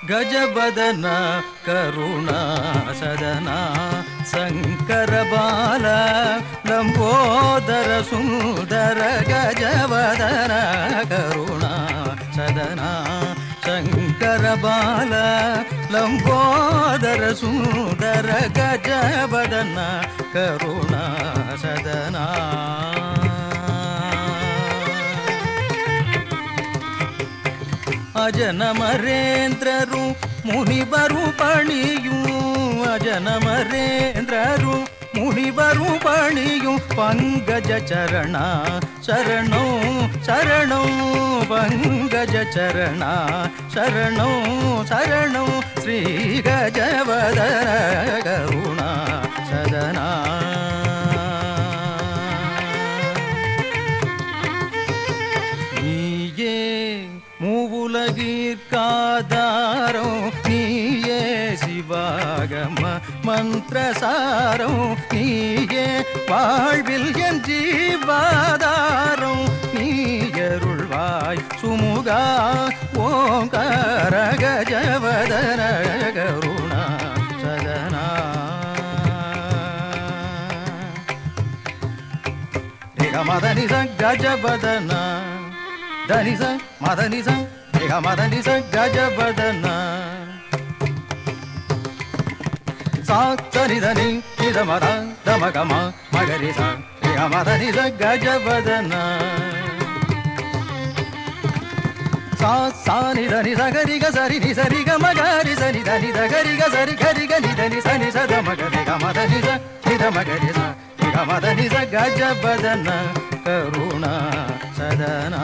ಗಜಬದನ ಕರುಣಾ ಸದನ ಶಂಕರ ಬಾಲ ಲಂಬೋದರ ಸುಂದರ ಗಜಬದನ ಕರುಣಾ ಸದನ ಶಂಕರ ಬಾಲ ಲಂಬೋದರ ಸುಂದರ ಗಜಬದನ ಕರುಣಾ ಸದನ ಅಜನಮರೇಂದ್ರರು ಮುನಿಬರು ಪಣಿಯು ಅಜನಮರೇಂದ್ರರು ಮುನಿಬರು ಪಣಿಯು ಪಂಗಜ ಚರಣ ಶರಣೋ ಶರಣೋ ಪಂಗಜ ಚರಣ ಶರಣೋ ಶರಣೋ ಶ್ರೀ ಗಜವದನ ಕರುಣಾ ಸದನ நீயே மூவுலகிற்காதாரோ நீயே சிவாகம மந்திரசாரோ நீயே வாழ்வில் என் ஜீவாதாரோ நீயருள்வாய் சுமுகா ஓங்கார கஜவதன கருணா சதனா மதனிச கஜபதன தனிச மதனிச மதனிச கஜபதன சாத்தனிதனி நிதமத தமகம மகரிச மதனிச கஜபதன சானிதனி சகரிக சரி நிசரிக மகரி சனி தனி தகரிக சரி கரிக நிதனி சனி சத மகரிக மதனிச நித மகரிச மதனிச ಗಜಬದನ ಕರುಣಾ ಸದನ